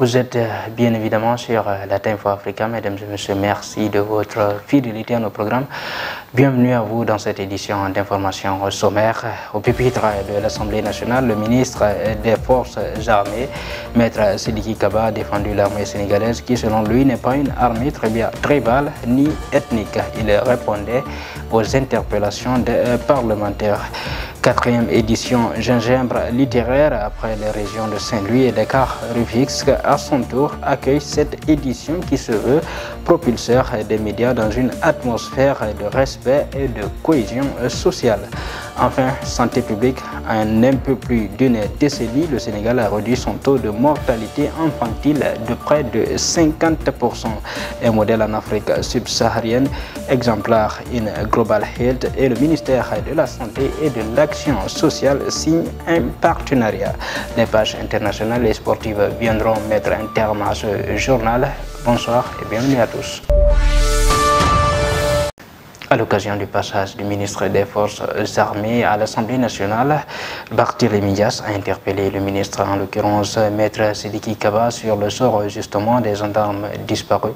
Vous êtes bien évidemment sur la Info Africa. Mesdames et messieurs, merci de votre fidélité à nos programmes. Bienvenue à vous dans cette édition d'information sommaire. Au pupitre de l'Assemblée nationale, le ministre des Forces armées, Maître Sidiki Kaba, a défendu l'armée sénégalaise qui, selon lui, n'est pas une armée tribale ni ethnique. Il répondait aux interpellations des parlementaires. 4e édition gingembre littéraire après les régions de Saint-Louis et Dakar-Rufisque à son tour accueille cette édition qui se veut propulseur des médias dans une atmosphère de respect et de cohésion sociale. Enfin, santé publique, en un peu plus d'une décennie, le Sénégal a réduit son taux de mortalité infantile de près de 50%. Un modèle en Afrique subsaharienne, exemplaire in Global Health, et le ministère de la Santé et de l'Action sociale signent un partenariat. Les pages internationales et sportives viendront mettre un terme à ce journal. Bonsoir et bienvenue à tous. À l'occasion du passage du ministre des Forces armées à l'Assemblée nationale, Barthélémy Dias a interpellé le ministre, en l'occurrence Maître Sidiki Kaba, sur le sort justement des gendarmes disparus.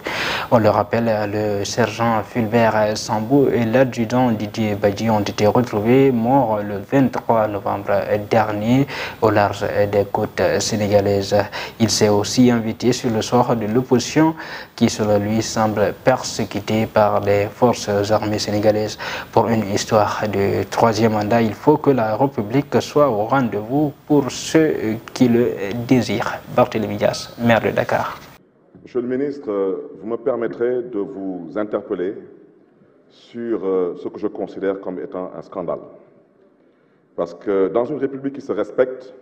On le rappelle, le sergent Fulbert Sambou et l'adjudant Didier Badji ont été retrouvés morts le 23 novembre dernier au large des côtes sénégalaises. Il s'est aussi invité sur le sort de l'opposition qui, selon lui, semble persécutée par les forces armées sénégalaise. Pour une histoire de troisième mandat, il faut que la République soit au rendez-vous pour ceux qui le désirent. Barthélémy Dias, maire de Dakar. Monsieur le ministre, vous me permettrez de vous interpeller sur ce que je considère comme étant un scandale. Parce que dans une République qui se respecte,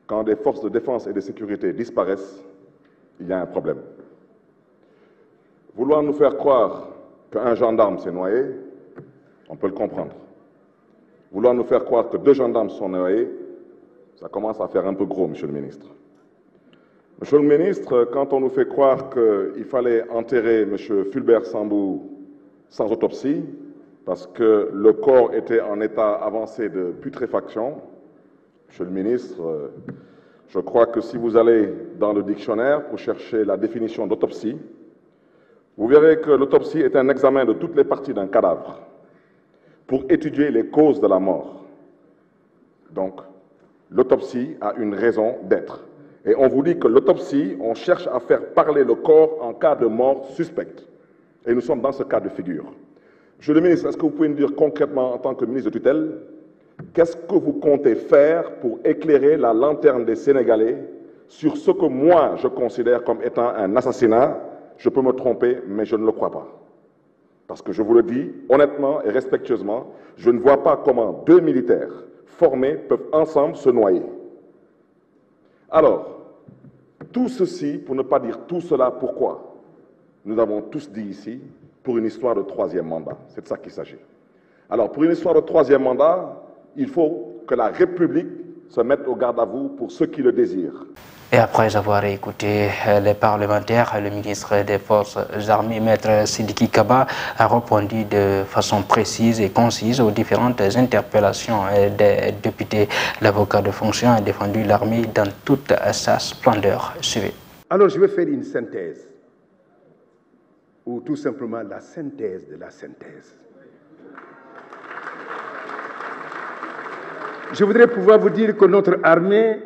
quand des forces de défense et de sécurité disparaissent, il y a un problème. Vouloir nous faire croire qu'un gendarme s'est noyé, on peut le comprendre. Vouloir nous faire croire que 2 gendarmes sont noyés, ça commence à faire un peu gros, monsieur le ministre. Monsieur le ministre, quand on nous fait croire qu'il fallait enterrer monsieur Fulbert Sambou sans autopsie, parce que le corps était en état avancé de putréfaction, monsieur le ministre, je crois que si vous allez dans le dictionnaire pour chercher la définition d'autopsie, vous verrez que l'autopsie est un examen de toutes les parties d'un cadavre pour étudier les causes de la mort. Donc, l'autopsie a une raison d'être. Et on vous dit que l'autopsie, on cherche à faire parler le corps en cas de mort suspecte. Et nous sommes dans ce cas de figure. Monsieur le ministre, est-ce que vous pouvez nous dire concrètement, en tant que ministre de tutelle, qu'est-ce que vous comptez faire pour éclairer la lanterne des Sénégalais sur ce que moi, je considère comme étant un assassinat? Je peux me tromper, mais je ne le crois pas. Parce que je vous le dis, honnêtement et respectueusement, je ne vois pas comment 2 militaires formés peuvent ensemble se noyer. Alors, tout ceci, pour ne pas dire tout cela, pourquoi? Nous avons tous dit ici, pour une histoire de 3e mandat. C'est de ça qu'il s'agit. Alors, pour une histoire de 3e mandat, il faut que la République se mette au garde à vous pour ceux qui le désirent. Et après avoir écouté les parlementaires, le ministre des Forces armées, Maître Sidiki Kaba, a répondu de façon précise et concise aux différentes interpellations des députés. L'avocat de fonction a défendu l'armée dans toute sa splendeur. Suivez. Alors je vais faire une synthèse, ou tout simplement la synthèse de la synthèse. Je voudrais pouvoir vous dire que notre armée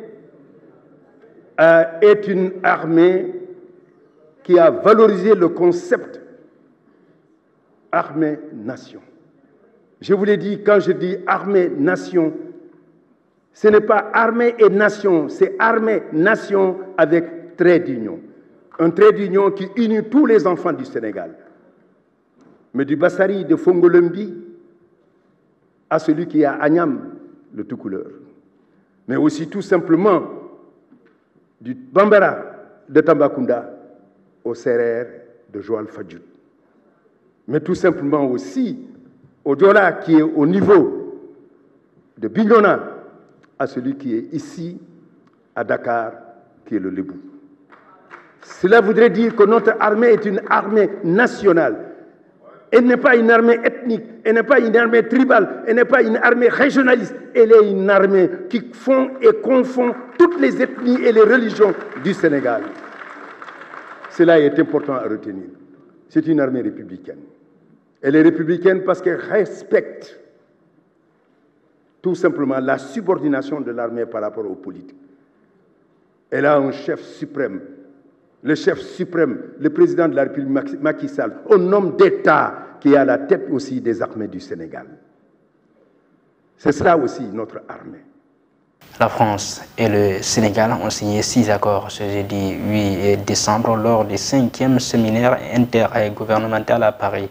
est une armée qui a valorisé le concept armée-nation. Je vous l'ai dit, quand je dis armée-nation, ce n'est pas armée et nation, c'est armée-nation avec trait d'union. Un trait d'union qui unit tous les enfants du Sénégal. Mais du Bassari, de Fongolembi, à celui qui est à Agnam, le tout couleur. Mais aussi tout simplement du Bambara de Tambacounda au Serer de Joal Fadjout. Mais tout simplement aussi au Diola qui est au niveau de Bignona à celui qui est ici à Dakar qui est le Lébou. Cela voudrait dire que notre armée est une armée nationale. Elle n'est pas une armée ethnique, elle n'est pas une armée tribale, elle n'est pas une armée régionaliste. Elle est une armée qui fond et confond toutes les ethnies et les religions du Sénégal. cela est important à retenir. C'est une armée républicaine. Elle est républicaine parce qu'elle respecte tout simplement la subordination de l'armée par rapport aux politiques. Elle a un chef suprême, le chef suprême, le président de la République, Macky Sall, un homme d'État qui est à la tête aussi des armées du Sénégal. C'est cela aussi notre armée. La France et le Sénégal ont signé 6 accords ce jeudi 8 décembre lors du 5e séminaire intergouvernemental à Paris.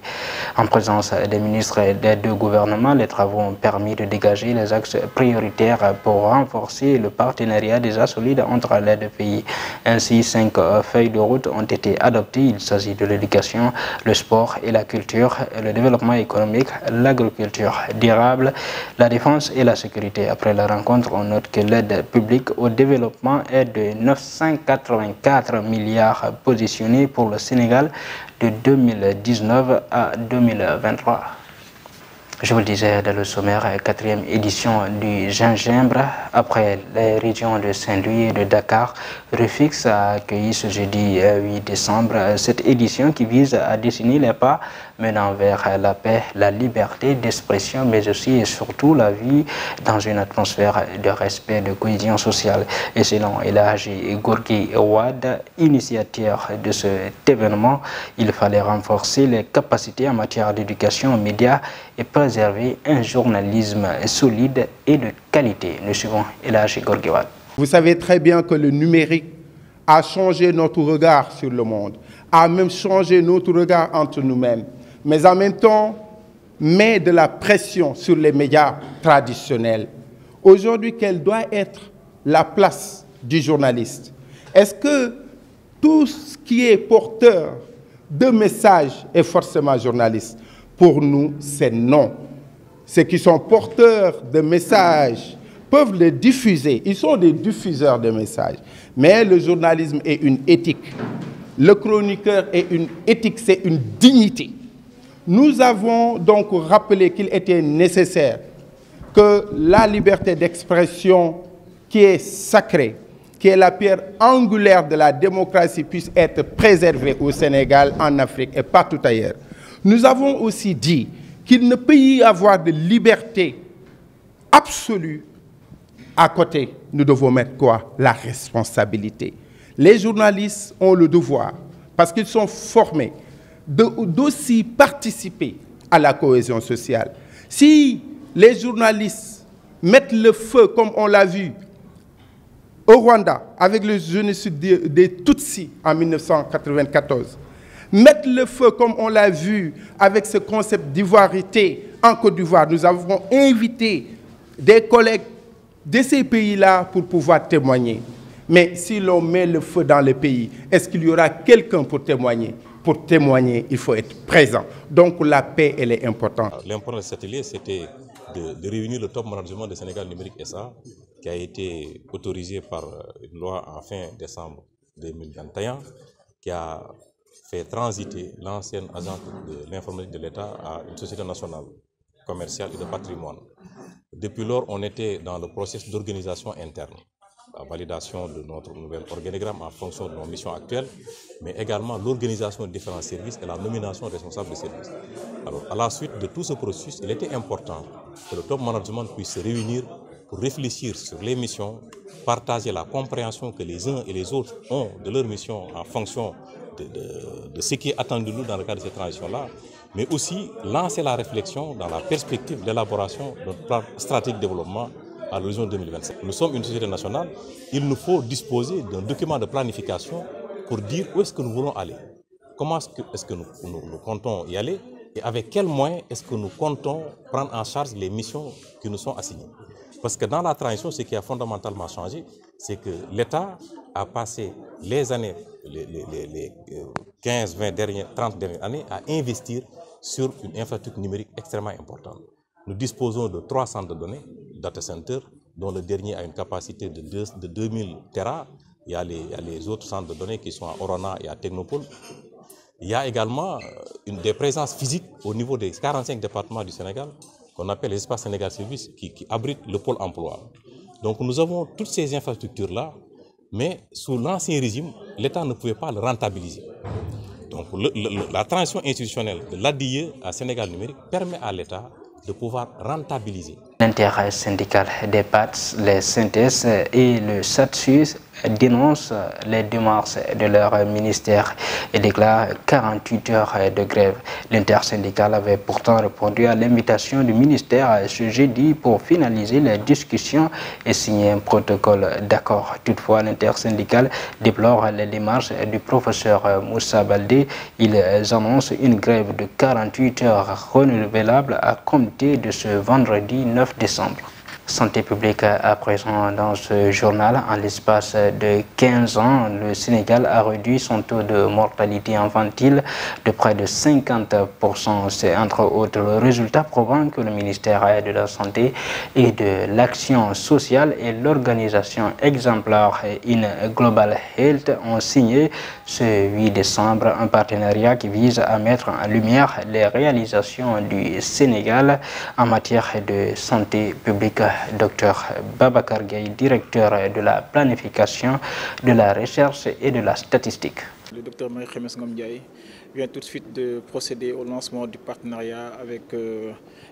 En présence des ministres des deux gouvernements, les travaux ont permis de dégager les axes prioritaires pour renforcer le partenariat déjà solide entre les deux pays. Ainsi, 5 feuilles de route ont été adoptées. Il s'agit de l'éducation, le sport et la culture, le développement économique, l'agriculture durable, la défense et la sécurité. Après la rencontre, on note que l'aide publique au développement est de 984 milliards positionnés pour le Sénégal de 2019 à 2023. Je vous le disais dans le sommaire, 4e édition du gingembre. Après les régions de Saint-Louis et de Dakar, Rufisque a accueilli ce jeudi 8 décembre cette édition qui vise à dessiner les pas menant vers la paix, la liberté d'expression, mais aussi et surtout la vie dans une atmosphère de respect, de cohésion sociale. Et selon Elhaji Gorgui Wade, initiateur de cet événement, il fallait renforcer les capacités en matière d'éducation aux médias et préserver un journalisme solide et de qualité. Nous suivons Elhaji Gorgui Wade. Vous savez très bien que le numérique a changé notre regard sur le monde, a même changé notre regard entre nous-mêmes, mais en même temps met de la pression sur les médias traditionnels. Aujourd'hui, quelle doit être la place du journaliste? Est-ce que tout ce qui est porteur de messages est forcément journaliste? Pour nous, c'est non. Ceux qui sont porteurs de messages peuvent les diffuser. Ils sont des diffuseurs de messages. Mais le journalisme est une éthique. Le chroniqueur est une éthique, c'est une dignité. Nous avons donc rappelé qu'il était nécessaire que la liberté d'expression, qui est sacrée, qui est la pierre angulaire de la démocratie, puisse être préservée au Sénégal, en Afrique et partout ailleurs. Nous avons aussi dit qu'il ne peut y avoir de liberté absolue. À côté, nous devons mettre quoi? La responsabilité. Les journalistes ont le devoir, parce qu'ils sont formés, d'aussi participer à la cohésion sociale. Si les journalistes mettent le feu, comme on l'a vu au Rwanda, avec le génocide des Tutsis en 1994, mettre le feu, comme on l'a vu avec ce concept d'ivoirité en Côte d'Ivoire, nous avons invité des collègues de ces pays-là pour pouvoir témoigner. Mais si l'on met le feu dans le pays, est-ce qu'il y aura quelqu'un pour témoigner? Pour témoigner, il faut être présent. Donc la paix, elle est importante. L'important de cet atelier, c'était de réunir le top management de Sénégal Numérique SA, qui a été autorisé par une loi en fin décembre 2021, qui a fait transiter l'ancienne agence de l'informatique de l'État à une société nationale commerciale et de patrimoine. Depuis lors, on était dans le processus d'organisation interne, la validation de notre nouvel organigramme en fonction de nos missions actuelles, mais également l'organisation de différents services et la nomination de responsables de services. Alors, à la suite de tout ce processus, il était important que le top management puisse se réunir pour réfléchir sur les missions, partager la compréhension que les uns et les autres ont de leur mission en fonction de ce qui est attendu de nous dans le cadre de cette transition-là, mais aussi lancer la réflexion dans la perspective d'élaboration de notre plan stratégique de développement à l'horizon 2027. Nous sommes une société nationale, il nous faut disposer d'un document de planification pour dire où est-ce que nous voulons aller, comment est-ce que nous comptons y aller et avec quels moyens est-ce que nous comptons prendre en charge les missions qui nous sont assignées. Parce que dans la transition, ce qui a fondamentalement changé, c'est que l'État a passé les années, les 15, 20 dernières, 30 dernières années à investir sur une infrastructure numérique extrêmement importante. Nous disposons de 3 centres de données, data centers, dont le dernier a une capacité de 2000 Tera. Il y a les autres centres de données qui sont à Orana et à Technopole. Il y a également des présences physiques au niveau des 45 départements du Sénégal, qu'on appelle les espaces Sénégal Service, qui abritent le pôle emploi. Donc nous avons toutes ces infrastructures-là mais sous l'ancien régime, l'État ne pouvait pas le rentabiliser. Donc la transition institutionnelle de l'ADIE à Sénégal numérique permet à l'État de pouvoir rentabiliser. L'intersyndical des PATS, les synthèses et le SATSUS dénoncent les démarches de leur ministère et déclarent 48 heures de grève. L'intersyndical avait pourtant répondu à l'invitation du ministère ce jeudi pour finaliser les discussions et signer un protocole d'accord. Toutefois, l'intersyndical déplore les démarches du professeur Moussa Baldé. Ils annoncent une grève de 48 heures renouvelable à compter de ce vendredi 9 décembre. Santé publique à présent dans ce journal. En l'espace de 15 ans, le Sénégal a réduit son taux de mortalité infantile de près de 50%. C'est entre autres le résultat prouvant que le ministère de la Santé et de l'Action sociale et l'organisation exemplaire In Global Health ont signé ce 8 décembre un partenariat qui vise à mettre en lumière les réalisations du Sénégal en matière de santé publique. Dr Babacar Gaye, directeur de la planification, de la recherche et de la statistique. Le docteur Marie-Khémesse Ngom Ndiaye vient tout de suite de procéder au lancement du partenariat avec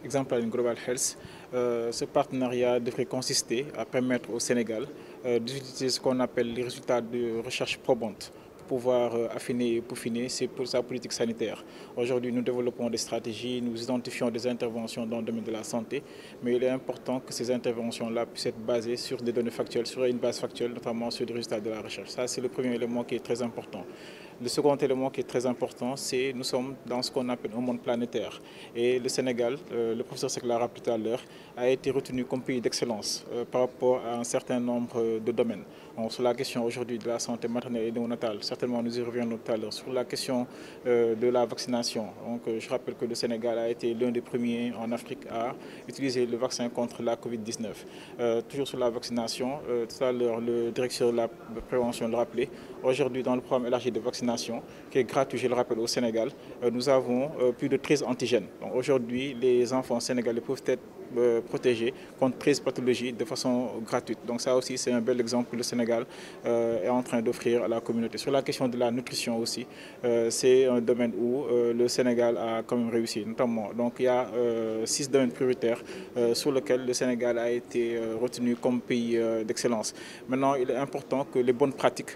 Exemplar Global Health. Ce partenariat devrait consister à permettre au Sénégal d'utiliser ce qu'on appelle les résultats de recherche probante pour pouvoir affiner et peaufiner pour sa politique sanitaire. Aujourd'hui, nous développons des stratégies, nous identifions des interventions dans le domaine de la santé, mais il est important que ces interventions-là puissent être basées sur des données factuelles, sur une base factuelle, notamment sur les résultats de la recherche. Ça, c'est le premier élément qui est très important. Le second élément qui est très important, c'est que nous sommes dans ce qu'on appelle un monde planétaire. Et le Sénégal, le professeur Seck l'a rappelé tout à l'heure, a été retenu comme pays d'excellence par rapport à un certain nombre de domaines. Donc, sur la question aujourd'hui de la santé maternelle et néonatale, certainement nous y reviendrons tout à l'heure. Sur la question de la vaccination, donc, je rappelle que le Sénégal a été l'un des premiers en Afrique à utiliser le vaccin contre la Covid-19. Toujours sur la vaccination, tout à l'heure le directeur de la prévention le rappelait, aujourd'hui dans le programme élargi de vaccination, qui est gratuit, je le rappelle, au Sénégal, nous avons plus de 13 antigènes. Aujourd'hui, les enfants sénégalais peuvent être protégés contre 13 pathologies de façon gratuite. Donc ça aussi, c'est un bel exemple que le Sénégal est en train d'offrir à la communauté. Sur la question de la nutrition aussi, c'est un domaine où le Sénégal a quand même réussi, notamment. Donc il y a 6 domaines prioritaires sur lesquels le Sénégal a été retenu comme pays d'excellence. Maintenant, il est important que les bonnes pratiques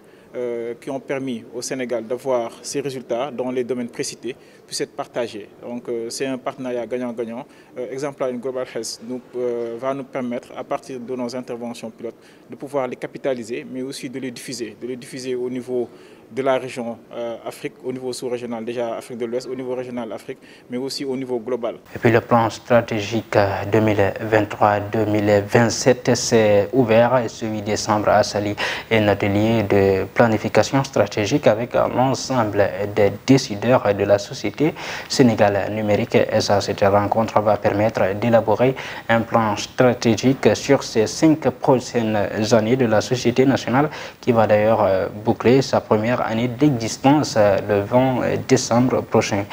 qui ont permis au Sénégal d'avoir ces résultats dans les domaines précités puissent être partagés. Donc c'est un partenariat gagnant-gagnant. Exemplar Global Health va nous permettre, à partir de nos interventions pilotes, de pouvoir les capitaliser, mais aussi de les diffuser au niveau de la région Afrique, au niveau sous-régional, déjà Afrique de l'Ouest, au niveau régional Afrique, mais aussi au niveau global. Et puis le plan stratégique 2023-2027 s'est ouvert ce 8 décembre à Saly, un atelier de planification stratégique avec l'ensemble des décideurs de la société Sénégal numérique. Et ça, cette rencontre va permettre d'élaborer un plan stratégique sur ces 5 prochaines années de la société nationale qui va d'ailleurs boucler sa première année d'existence le 20 décembre prochain.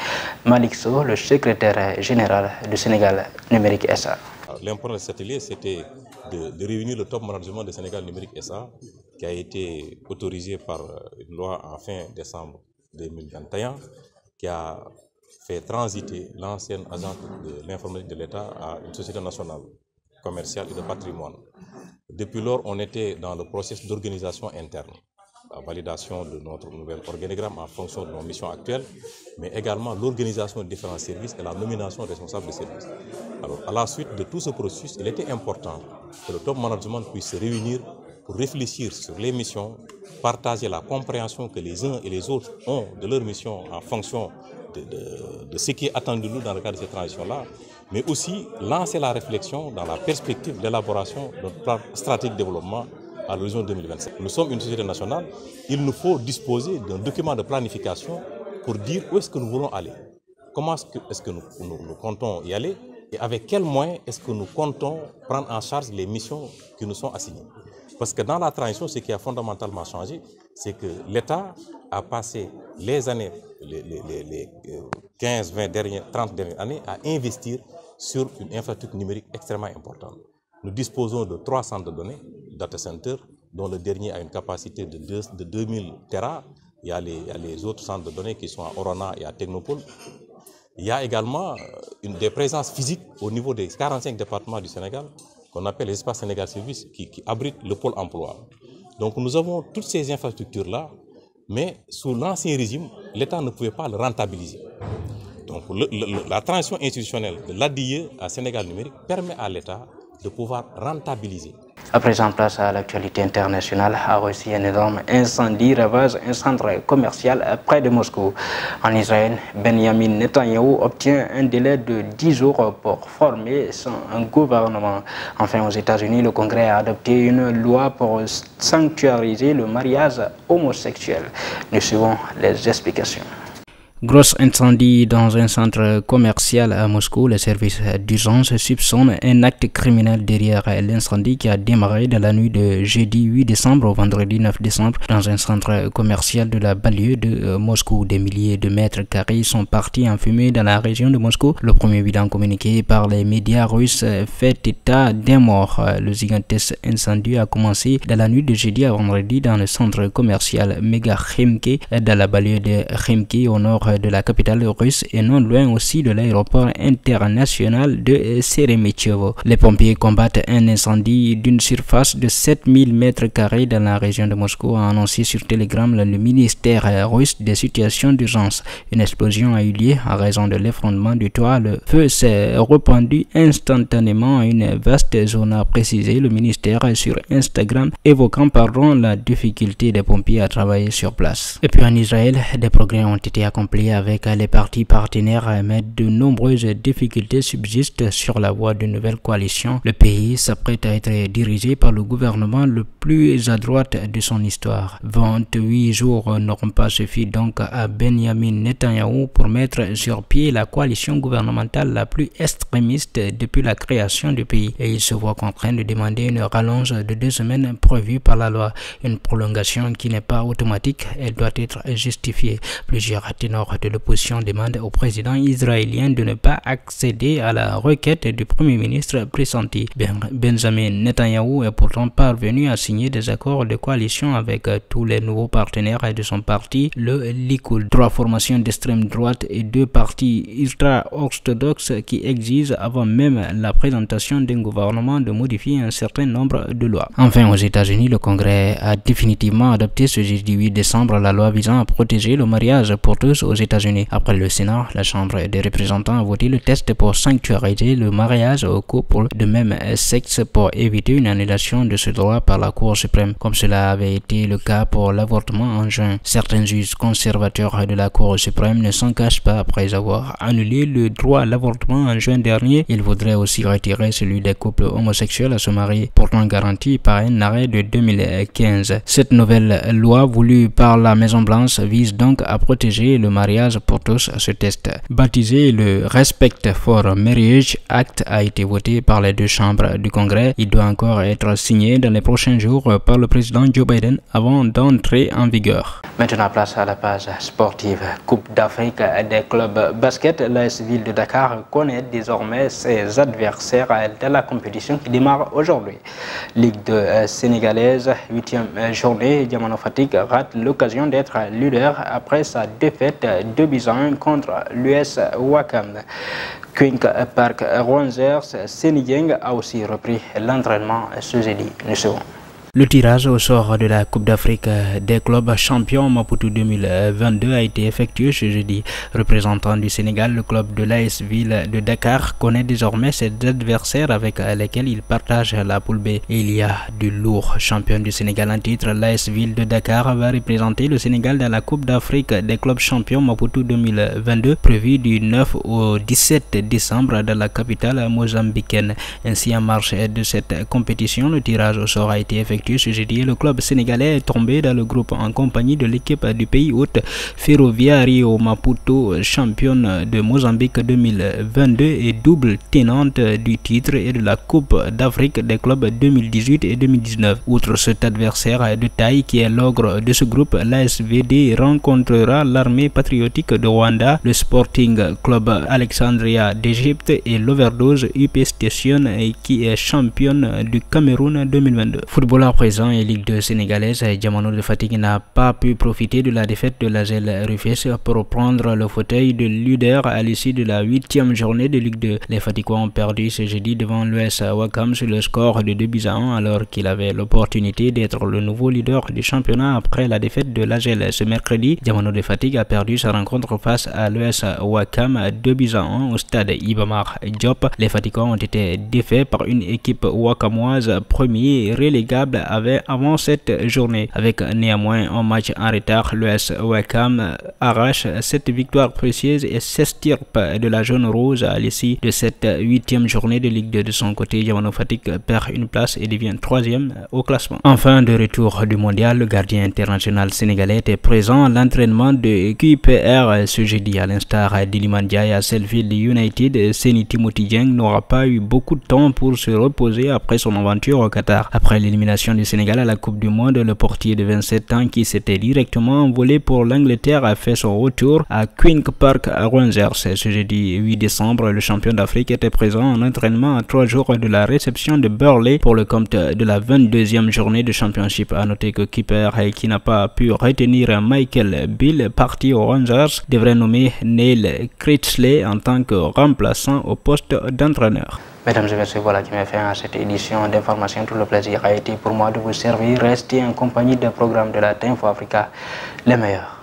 Malik Sow, le secrétaire général du Sénégal numérique SA. L'important de cet atelier, c'était de réunir le top management de Sénégal numérique SA, qui a été autorisé par une loi en fin décembre 2021, qui a fait transiter l'ancienne agence de l'informatique de l'État à une société nationale commerciale et de patrimoine. Depuis lors, on était dans le processus d'organisation interne, la validation de notre nouvel organigramme en fonction de nos missions actuelles, mais également l'organisation de différents services et la nomination des responsables de services. Alors, à la suite de tout ce processus, il était important que le top management puisse se réunir pour réfléchir sur les missions, partager la compréhension que les uns et les autres ont de leur mission en fonction de ce qui est attendu de nous dans le cadre de cette transition-là, mais aussi lancer la réflexion dans la perspective de l'élaboration de notre plan stratégique de développement à l'horizon 2027. Nous sommes une société nationale, il nous faut disposer d'un document de planification pour dire où est-ce que nous voulons aller, comment est-ce que nous comptons y aller et avec quels moyens est-ce que nous comptons prendre en charge les missions qui nous sont assignées. Parce que dans la transition, ce qui a fondamentalement changé, c'est que l'État a passé les années, les 15, 20 dernières, 30 dernières années à investir sur une infrastructure numérique extrêmement importante. Nous disposons de 3 centres de données, data centers, dont le dernier a une capacité de 2000 Tera. Il y a les autres centres de données qui sont à Orana et à Technopole. Il y a également des présences physiques au niveau des 45 départements du Sénégal, qu'on appelle l'espace Sénégal Service, qui abrite le pôle emploi. Donc nous avons toutes ces infrastructures-là, mais sous l'ancien régime, l'État ne pouvait pas le rentabiliser. Donc la transition institutionnelle de l'ADIE à Sénégal numérique permet à l'État de pouvoir rentabiliser. À présent, place à l'actualité internationale. A reçu un énorme incendie ravage un centre commercial près de Moscou. En Israël, Benjamin Netanyahou obtient un délai de 10 jours pour former son gouvernement. Enfin, aux États-Unis, le Congrès a adopté une loi pour sanctuariser le mariage homosexuel. Nous suivons les explications. Gros incendie dans un centre commercial à Moscou. Le service d'urgence soupçonne un acte criminel derrière l'incendie qui a démarré dans la nuit de jeudi 8 décembre au vendredi 9 décembre dans un centre commercial de la banlieue de Moscou. Des milliers de mètres carrés sont partis en fumée dans la région de Moscou. Le premier bilan communiqué par les médias russes fait état d'un mort. Le gigantesque incendie a commencé dans la nuit de jeudi à vendredi dans le centre commercial Mega Khimki dans la banlieue de Khimki au nord de la capitale russe et non loin aussi de l'aéroport international de Sheremetyevo. Les pompiers combattent un incendie d'une surface de 7000 mètres carrés dans la région de Moscou, a annoncé sur Telegram le ministère russe des situations d'urgence. Une explosion a eu lieu à raison de l'effondrement du toit. Le feu s'est répandu instantanément à une vaste zone, a précisé le ministère sur Instagram, évoquant la difficulté des pompiers à travailler sur place. Et puis en Israël, des progrès ont été accomplis avec les partis partenaires, mais de nombreuses difficultés subsistent sur la voie d'une nouvelle coalition. Le pays s'apprête à être dirigé par le gouvernement le plus à droite de son histoire. 28 jours n'auront pas suffi donc à Benjamin Netanyahou pour mettre sur pied la coalition gouvernementale la plus extrémiste depuis la création du pays. Et il se voit contraint de demander une rallonge de 2 semaines prévue par la loi. Une prolongation qui n'est pas automatique, elle doit être justifiée. Plusieurs ténors de l'opposition demande au président israélien de ne pas accéder à la requête du premier ministre pressenti. Benjamin Netanyahou est pourtant parvenu à signer des accords de coalition avec tous les nouveaux partenaires de son parti, le Likoud. 3 formations d'extrême droite et 2 partis ultra-orthodoxes qui exigent avant même la présentation d'un gouvernement de modifier un certain nombre de lois. Enfin, aux États-Unis, le Congrès a définitivement adopté ce jeudi 8 décembre la loi visant à protéger le mariage pour tous aux États-Unis. Après le Sénat, la Chambre des représentants a voté le texte pour sanctuariser le mariage aux couples de même sexe pour éviter une annulation de ce droit par la Cour suprême, comme cela avait été le cas pour l'avortement en juin. Certains juges conservateurs de la Cour suprême ne s'en cachent pas après avoir annulé le droit à l'avortement en juin dernier. Ils voudraient aussi retirer celui des couples homosexuels à se marier, pourtant garanti par un arrêt de 2015. Cette nouvelle loi voulue par la Maison-Blanche vise donc à protéger le mariage pour tous. Ce texte, baptisé le Respect for Marriage Act, a été voté par les 2 chambres du Congrès. Il doit encore être signé dans les prochains jours par le président Joe Biden avant d'entrer en vigueur. Maintenant, place à la page sportive. Coupe d'Afrique des clubs basket. L'AS Ville de Dakar connaît désormais ses adversaires de la compétition qui démarre aujourd'hui. Ligue 2 sénégalaise, 8e journée. Diamano Fatick rate l'occasion d'être leader après sa défaite 2-1 contre l'US Ouakam. Queen's Park Rangers, Sénégal a aussi repris l'entraînement ce jeudi. Nous suivons. Le tirage au sort de la Coupe d'Afrique des clubs champions Maputo 2022 a été effectué ce jeudi. Représentant du Sénégal, le club de l'AS Ville de Dakar connaît désormais ses adversaires avec lesquels il partage la poule B. Et il y a du lourd. Champion du Sénégal en titre, l'AS Ville de Dakar va représenter le Sénégal dans la Coupe d'Afrique des clubs champions Maputo 2022, prévue du 9 au 17 décembre dans la capitale mozambicaine. Ainsi, en marge de cette compétition, le tirage au sort a été effectué ce jeudi. Le club sénégalais est tombé dans le groupe en compagnie de l'équipe du pays hôte Ferroviario Maputo, championne de Mozambique 2022 et double tenante du titre et de la Coupe d'Afrique des clubs 2018 et 2019. Outre cet adversaire de taille qui est l'ogre de ce groupe, l'ASVD rencontrera l'armée patriotique de Rwanda, le Sporting Club Alexandria d'Égypte et l'Overdose UP Station qui est championne du Cameroun 2022. Footballeur Jusqu'à présent, en Ligue 2 sénégalaise, Diamono de Fatick n'a pas pu profiter de la défaite de l'AGEL Rufisque pour prendre le fauteuil de leader à l'issue de la 8e journée de Ligue 2. Les Fatickois ont perdu ce jeudi devant l'US Ouakam sur le score de 2-1 alors qu'il avait l'opportunité d'être le nouveau leader du championnat après la défaite de l'AGEL. Ce mercredi, Diamono de Fatick a perdu sa rencontre face à l'US Ouakam 2-1 au stade Iba Mar Diop. Les Fatickois ont été défaits par une équipe ouakamoise premier relégable avant cette journée. Avec néanmoins un match en retard, l'US Ouakam arrache cette victoire précieuse et s'estirpe de la jaune rose à l'issue de cette 8e journée de Ligue 2. De son côté, Diamono Fatick perd une place et devient 3e au classement. Enfin, de retour du mondial, le gardien international sénégalais était présent à l'entraînement de QPR ce jeudi. À l'instar d'Iliman Ndiaye à Sheffield United, Seny Timothy Dieng n'aura pas eu beaucoup de temps pour se reposer après son aventure au Qatar. Après l'élimination du Sénégal à la Coupe du Monde, le portier de 27 ans qui s'était directement envolé pour l'Angleterre a fait son retour à Queen's Park Rangers. Ce jeudi 8 décembre, le champion d'Afrique était présent en entraînement à 3 jours de la réception de Burnley pour le compte de la 22e journée de championship. À noter que Keeper, qui n'a pas pu retenir Michael Bill, parti aux Rangers, devrait nommer Neil Critchley en tant que remplaçant au poste d'entraîneur. Mesdames et messieurs, voilà qui m'a fait à cette édition d'information. Tout le plaisir a été pour moi de vous servir. Restez en compagnie des programmes de la Tinfo Africa, les meilleurs.